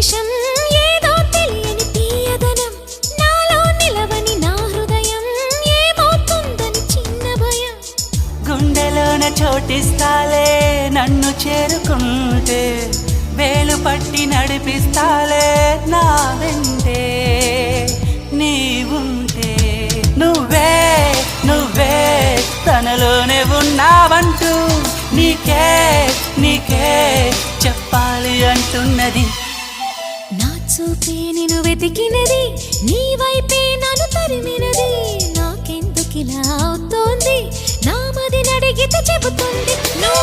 నిమిషం ఏదో తెలియని తీయదనం నాలో నిలవని నా హృదయం ఏమవుతుందని చిన్న భయం గుండెలోన చోటిస్తాలే నన్ను చేరుకుంటే వేలు పట్టి నడిపిస్తాలే నా వెంటే నీవుంటే నువ్వే నువ్వే తనలోనే ఉన్నావంటూ నీకే నీకే చెప్పాలి అంటున్నది నా చూపే నిన్ను వెతికినది నీ వైపే నన్ను తరిమినది నాకెందుకిలా అవుతోంది నా మది నడిగితే చెబుతుంది నువ్వు